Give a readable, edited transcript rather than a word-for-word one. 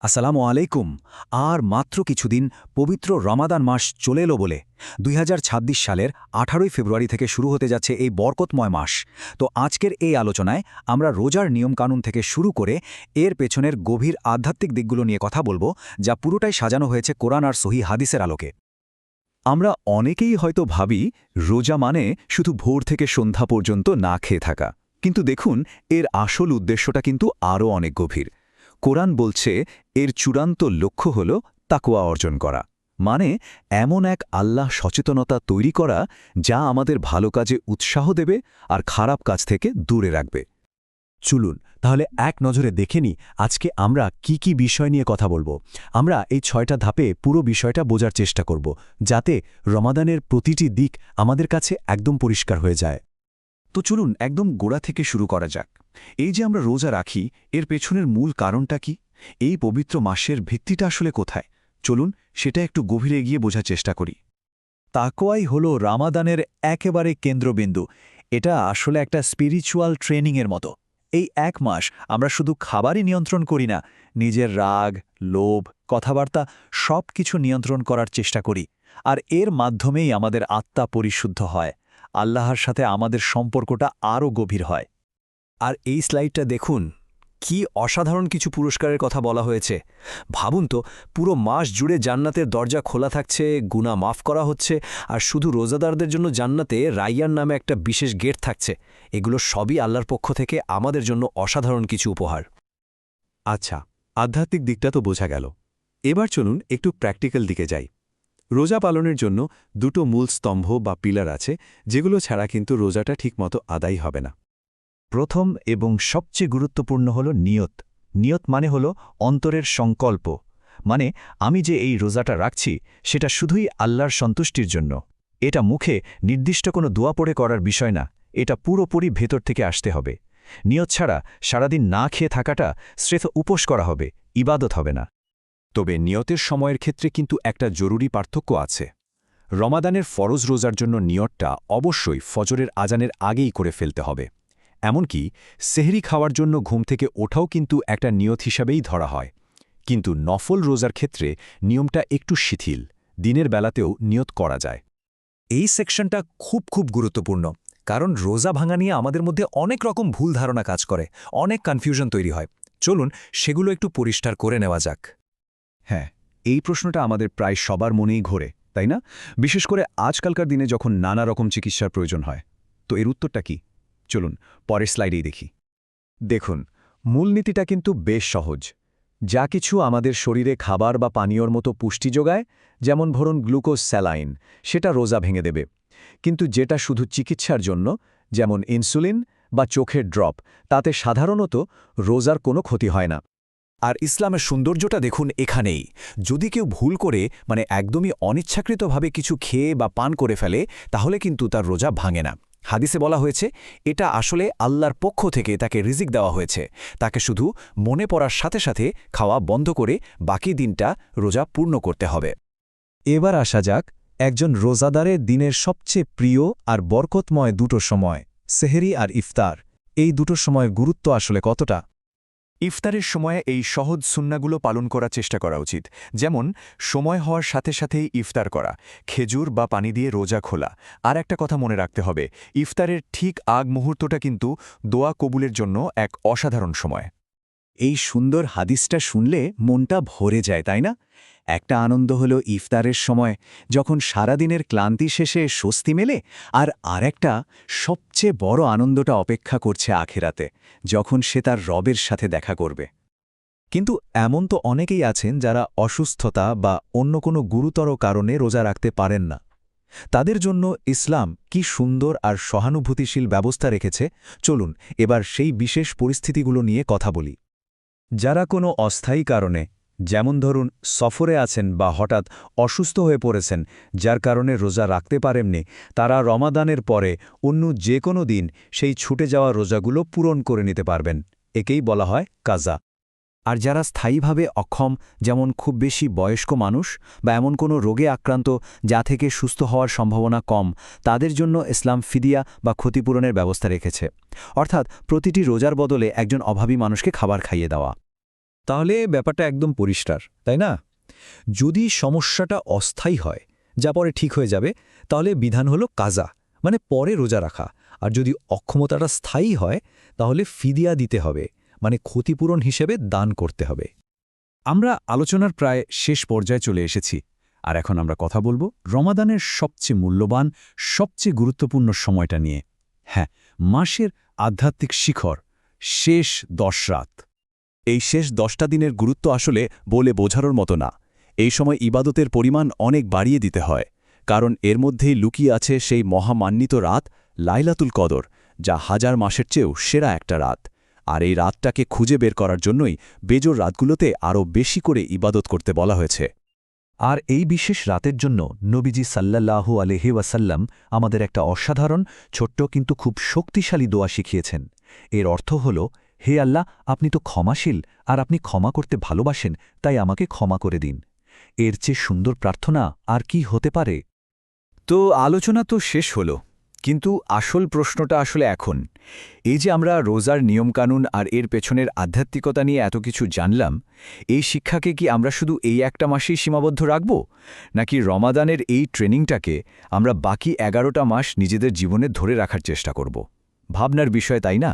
আসসালামু আলাইকুম। আর মাত্র কিছুদিন পবিত্র রমাদান মাস চলে এলো বলে ২০২৬ সালের ১৮ই ফেব্রুয়ারি থেকে শুরু হতে যাচ্ছে এই বরকতময় মাস। তো আজকের এই আলোচনায় আমরা রোজার নিয়মকানুন থেকে শুরু করে এর পেছনের গভীর আধ্যাত্মিক দিকগুলো নিয়ে কথা বলবো, যা পুরোটাই সাজানো হয়েছে কোরআন আর সহিহ হাদিসের আলোকে। আমরা অনেকেই হয়তো ভাবি রোজা মানে শুধু ভোর থেকে সন্ধ্যা পর্যন্ত না খেয়ে থাকা, কিন্তু দেখুন এর আসল উদ্দেশ্যটা কিন্তু আরও অনেক গভীর। কোরআন বলছে এর চূড়ান্ত লক্ষ্য হল তাকওয়া অর্জন করা, মানে এমন এক আল্লাহ সচেতনতা তৈরি করা যা আমাদের ভালো কাজে উৎসাহ দেবে আর খারাপ কাজ থেকে দূরে রাখবে। চলুন তাহলে এক নজরে দেখে নিই আজকে আমরা কি কি বিষয় নিয়ে কথা বলবো। আমরা এই ৬টা ধাপে পুরো বিষয়টা বোঝার চেষ্টা করব, যাতে রমাদানের প্রতিটি দিক আমাদের কাছে একদম পরিষ্কার হয়ে যায়। তো চলুন একদম গোড়া থেকে শুরু করা যাক। এই যে আমরা রোজা রাখি, এর পেছনের মূল কারণটা কি? এই পবিত্র মাসের ভিত্তিটা আসলে কোথায়? চলুন সেটা একটু গভীরে গিয়ে বোঝার চেষ্টা করি। তাকওয়াই হলো রামাদানের একেবারে কেন্দ্রবিন্দু। এটা আসলে একটা স্পিরিচুয়াল ট্রেনিংয়ের মতো। এই এক মাস আমরা শুধু খাবারই নিয়ন্ত্রণ করি না, নিজের রাগ, লোভ, কথাবার্তা সব কিছু নিয়ন্ত্রণ করার চেষ্টা করি। আর এর মাধ্যমেই আমাদের আত্মা পরিশুদ্ধ হয়, আল্লাহর সাথে আমাদের সম্পর্কটা আরও গভীর হয়। আর এই স্লাইডটা দেখুন, কি অসাধারণ কিছু পুরস্কারের কথা বলা হয়েছে। ভাবুন তো, পুরো মাস জুড়ে জান্নাতের দরজা খোলা থাকছে, গুনাহ মাফ করা হচ্ছে, আর শুধু রোজাদারদের জন্য জান্নাতে রাইয়ান নামে একটা বিশেষ গেট থাকছে। এগুলো সবই আল্লাহর পক্ষ থেকে আমাদের জন্য অসাধারণ কিছু উপহার। আচ্ছা, আধ্যাত্মিক দিকটা তো বোঝা গেল। এবার চলুন একটু প্র্যাকটিক্যাল দিকে যাই। রোজা পালনের জন্য দুটো মূল স্তম্ভ বা পিলার আছে, যেগুলো ছাড়া কিন্তু রোজাটা ঠিকমতো আদায় হবে না। প্রথম এবং সবচেয়ে গুরুত্বপূর্ণ হল নিয়ত। নিয়ত মানে হল অন্তরের সংকল্প, মানে আমি যে এই রোজাটা রাখছি সেটা শুধুই আল্লাহর সন্তুষ্টির জন্য। এটা মুখে নির্দিষ্ট কোনো দোয়া পড়ে করার বিষয় না, এটা পুরোপুরি ভেতর থেকে আসতে হবে। নিয়ত ছাড়া সারাদিন না খেয়ে থাকাটা স্রেফ উপোস করা হবে, ইবাদত হবে না। তবে নিয়তের সময়ের ক্ষেত্রে কিন্তু একটা জরুরি পার্থক্য আছে। রমাদানের ফরজ রোজার জন্য নিয়তটা অবশ্যই ফজরের আজানের আগেই করে ফেলতে হবে। এমনকি সেহরি খাওয়ার জন্য ঘুম থেকে ওঠাও কিন্তু একটা নিয়ত হিসাবেই ধরা হয়। কিন্তু নফল রোজার ক্ষেত্রে নিয়মটা একটু শিথিল, দিনের বেলাতেও নিয়ত করা যায়। এই সেকশনটা খুব গুরুত্বপূর্ণ, কারণ রোজা ভাঙা নিয়ে আমাদের মধ্যে অনেক রকম ভুল ধারণা কাজ করে, অনেক কনফিউশন তৈরি হয়। চলুন সেগুলো একটু পরিষ্কার করে নেওয়া যাক। হ্যাঁ, এই প্রশ্নটা আমাদের প্রায় সবার মনেই ঘোরে, তাই না? বিশেষ করে আজকালকার দিনে যখন নানা রকম চিকিৎসার প্রয়োজন হয়। তো এর উত্তরটা কি? চলুন পরের স্লাইডেই দেখি। দেখুন, মূলনীতিটা কিন্তু বেশ সহজ। যা কিছু আমাদের শরীরে খাবার বা পানীয়র মতো পুষ্টি যোগায়, যেমন ধরুন গ্লুকোজ, স্যালাইন, সেটা রোজা ভেঙে দেবে। কিন্তু যেটা শুধু চিকিৎসার জন্য, যেমন ইনসুলিন বা চোখের ড্রপ, তাতে সাধারণত রোজার কোনো ক্ষতি হয় না। আর ইসলামের সৌন্দর্যটা দেখুন এখানেই। যদি কেউ ভুল করে, মানে একদমই অনিচ্ছাকৃতভাবে কিছু খেয়ে বা পান করে ফেলে, তাহলে কিন্তু তার রোজা ভাঙে না। হাদিসে বলা হয়েছে এটা আসলে আল্লাহর পক্ষ থেকে তাকে রিজিক দেওয়া হয়েছে। তাকে শুধু মনে পড়ার সাথে সাথে খাওয়া বন্ধ করে বাকি দিনটা রোজা পূর্ণ করতে হবে। এবার আসা যাক একজন রোজাদারের দিনের সবচেয়ে প্রিয় আর বরকতময় দুটো সময়, সেহরি আর ইফতার। এই দুটো সময়ের গুরুত্ব আসলে কতটা? ইফতারের সময়ে এই সহজ সুন্নাগুলো পালন করার চেষ্টা করা উচিত। যেমন সময় হওয়ার সাথে সাথেই ইফতার করা, খেজুর বা পানি দিয়ে রোজা খোলা। আর একটা কথা মনে রাখতে হবে, ইফতারের ঠিক আগ মুহূর্তটা কিন্তু দোয়া কবুলের জন্য এক অসাধারণ সময়। এই সুন্দর হাদিসটা শুনলে মনটা ভরে যায়, তাই না? একটা আনন্দ হলো ইফতারের সময়, যখন সারাদিনের ক্লান্তি শেষে স্বস্তি মেলে, আর আরেকটা সবচেয়ে বড় আনন্দটা অপেক্ষা করছে আখেরাতে, যখন সে তার রবের সাথে দেখা করবে। কিন্তু এমন তো অনেকেই আছেন যারা অসুস্থতা বা অন্য কোনো গুরুতর কারণে রোজা রাখতে পারেন না। তাদের জন্য ইসলাম কি সুন্দর আর সহানুভূতিশীল ব্যবস্থা রেখেছে, চলুন এবার সেই বিশেষ পরিস্থিতিগুলো নিয়ে কথা বলি। যারা কোনো অস্থায়ী কারণে, যেমন ধরুন সফরে আছেন বা হঠাৎ অসুস্থ হয়ে পড়েছেন, যার কারণে রোজা রাখতে পারেননি, তারা রমাদানের পরে অন্য যে কোনো দিন সেই ছুটে যাওয়া রোজাগুলো পূরণ করে নিতে পারবেন। একেই বলা হয় কাজা। আর যারা স্থায়ীভাবে অক্ষম, যেমন খুব বেশি বয়স্ক মানুষ বা এমন কোনো রোগে আক্রান্ত যা থেকে সুস্থ হওয়ার সম্ভাবনা কম, তাদের জন্য ইসলাম ফিদিয়া বা ক্ষতিপূরণের ব্যবস্থা রেখেছে। অর্থাৎ প্রতিটি রোজার বদলে একজন অভাবী মানুষকে খাবার খাইয়ে দেওয়া। তাহলে ব্যাপারটা একদম পরিষ্কার তাই না? যদি সমস্যাটা অস্থায়ী হয়, যা পরে ঠিক হয়ে যাবে, তাহলে বিধান হলো কাজা, মানে পরে রোজা রাখা। আর যদি অক্ষমতাটা স্থায়ী হয়, তাহলে ফিদিয়া দিতে হবে, মানে ক্ষতিপূরণ হিসেবে দান করতে হবে। আমরা আলোচনার প্রায় শেষ পর্যায়ে চলে এসেছি, আর এখন আমরা কথা বলবো রমাদানের সবচেয়ে মূল্যবান, সবচেয়ে গুরুত্বপূর্ণ সময়টা নিয়ে। হ্যাঁ, মাসের আধ্যাত্মিক শিখর, শেষ 10 রাত। এই শেষ 10টা দিনের গুরুত্ব আসলে বলে বোঝানোর মতো না। এই সময় ইবাদতের পরিমাণ অনেক বাড়িয়ে দিতে হয়, কারণ এর মধ্যেই লুকিয়ে আছে সেই মহামান্বিত রাত লাইলাতুল কদর, যা হাজার মাসের চেয়েও সেরা একটা রাত। আর এই রাতটাকে খুঁজে বের করার জন্যই বেজোর রাতগুলোতে আরও বেশি করে ইবাদত করতে বলা হয়েছে। আর এই বিশেষ রাতের জন্য নবীজি সাল্লাল্লাহু আলাইহি ওয়াসাল্লাম আমাদের একটা অসাধারণ, ছোট্ট কিন্তু খুব শক্তিশালী দোয়া শিখিয়েছেন। এর অর্থ হল, হে আল্লাহ, আপনি তো ক্ষমাশীল, আর আপনি ক্ষমা করতে ভালোবাসেন, তাই আমাকে ক্ষমা করে দিন। এর চেয়ে সুন্দর প্রার্থনা আর কি হতে পারে? তো আলোচনা তো শেষ হলো, কিন্তু আসল প্রশ্নটা আসলে এখন, এই যে আমরা রোজার নিয়মকানুন আর এর পেছনের আধ্যাত্মিকতা নিয়ে এত কিছু জানলাম, এই শিক্ষাকে কি আমরা শুধু এই একটা মাসেই সীমাবদ্ধ রাখব, নাকি রমাদানের এই ট্রেনিংটাকে আমরা বাকি 11টা মাস নিজেদের জীবনে ধরে রাখার চেষ্টা করব? ভাবনার বিষয়, তাই না?